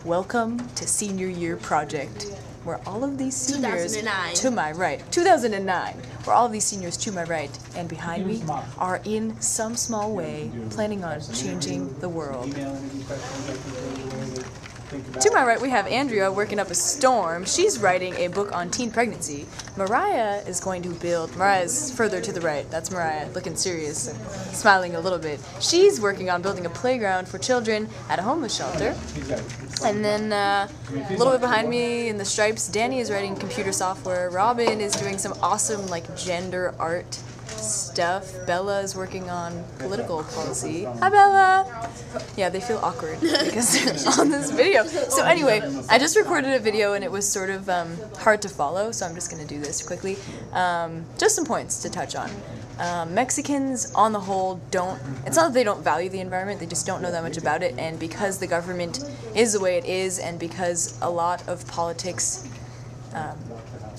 Welcome to Senior Year Project, where all of these seniors 2009. to my right, 2009, where all of these seniors to my right and behind me are in some small way planning on changing the world. To my right, we have Andrea working up a storm. She's writing a book on teen pregnancy. Mariah is going to build... Mariah's further to the right. That's Mariah, looking serious and smiling a little bit. She's working on building a playground for children at a homeless shelter. And then a little bit behind me in the stripes, Danny is writing computer software. Robin is doing some awesome gender art stuff. Bella is working on political policy. Hi, Bella! Yeah, they feel awkward because they're on this video. So anyway, I just recorded a video and it was sort of hard to follow, so I'm just going to do this quickly. Just some points to touch on. Mexicans, on the whole, don't... It's not that they don't value the environment, they just don't know that much about it, and because the government is the way it is, and because a lot of politics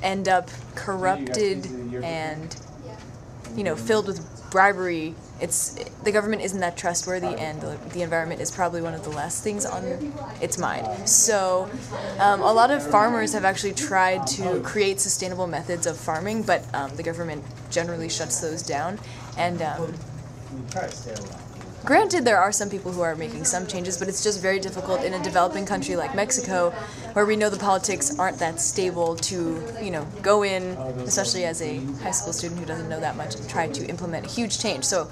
end up corrupted and filled with bribery, the government isn't that trustworthy, and the environment is probably one of the last things on its mind. So a lot of farmers have actually tried to create sustainable methods of farming, but the government generally shuts those down. And granted, there are some people who are making some changes, but it's just very difficult in a developing country like Mexico, where we know the politics aren't that stable, to, go in, especially as a high school student who doesn't know that much, and try to implement a huge change. So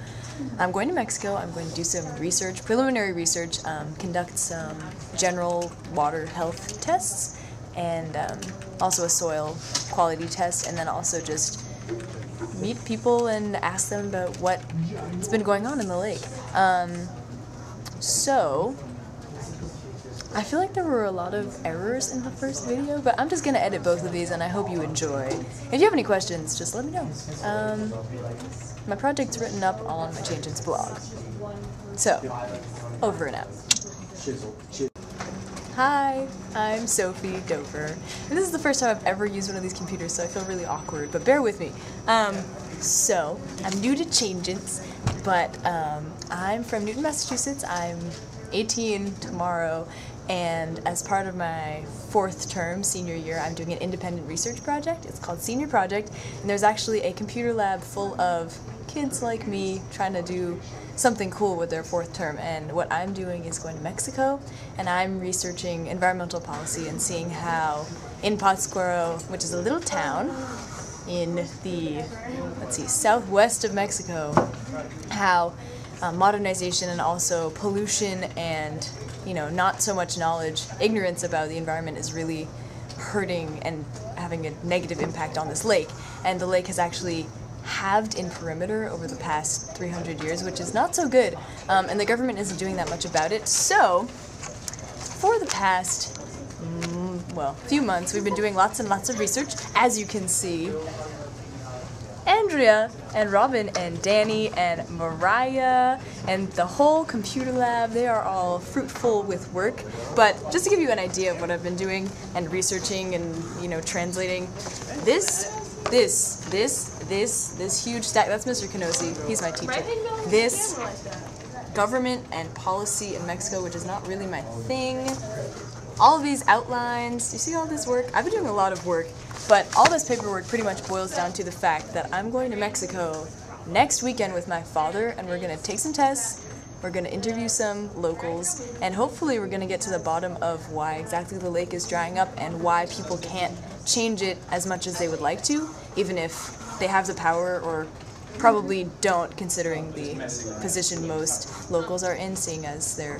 I'm going to Mexico, I'm going to do some research, preliminary research, conduct some general water health tests, and also a soil quality test, and then also just meet people and ask them about what's been going on in the lake. So I feel like there were a lot of errors in the first video, but I'm just going to edit both of these and I hope you enjoy. If you have any questions, just let me know. My project's written up on my Change-Ins blog. So, over and out. Hi, I'm Sophie Dover, and this is the first time I've ever used one of these computers, so I feel really awkward, but bear with me. So, I'm new to Change-Ins, but I'm from Newton, Massachusetts. I'm 18 tomorrow, and as part of my 4th term, senior year, I'm doing an independent research project. It's called Senior Project, and there's actually a computer lab full of kids like me trying to do something cool with their 4th term, and what I'm doing is going to Mexico, and I'm researching environmental policy and seeing how in Patzcuaro, which is a little town in the, southwest of Mexico, how modernization and also pollution and, not so much knowledge, ignorance about the environment is really hurting and having a negative impact on this lake. And the lake has actually halved in perimeter over the past 300 years, which is not so good, and the government isn't doing that much about it. So for the past few months, we've been doing lots and lots of research. As you can see, Andrea and Robin and Danny and Mariah and the whole computer lab, they are all fruitful with work. But just to give you an idea of what I've been doing and researching and translating, this huge stack, that's Mr. Canosi, he's my teacher. This government and policy in Mexico, which is not really my thing. All of these outlines, you see all this work? I've been doing a lot of work, but all this paperwork pretty much boils down to the fact that I'm going to Mexico next weekend with my father, and we're going to take some tests, we're going to interview some locals, and hopefully we're going to get to the bottom of why exactly the lake is drying up and why people can't change it as much as they would like to, even if they have the power, or probably don't, considering the position most locals are in, seeing as they're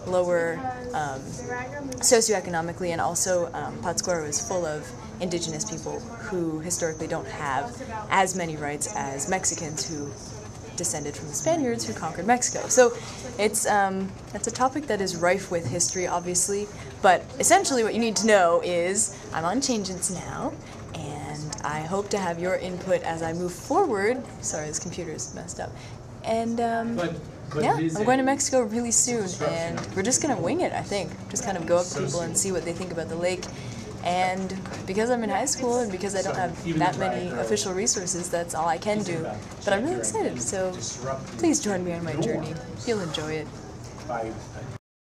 lower socioeconomically, and also Patzcuaro is full of indigenous people who historically don't have as many rights as Mexicans who descended from the Spaniards who conquered Mexico. So it's a topic that is rife with history, obviously, but essentially what you need to know is I'm on Change-Ins now, and I hope to have your input as I move forward. Sorry, this computer's messed up. And yeah, I'm going to Mexico really soon, and we're just going to wing it, I think. Just kind of go up to people and see what they think about the lake. And because I'm in high school and because I don't have that many official resources, that's all I can do. But I'm really excited, so please join me on my journey. You'll enjoy it.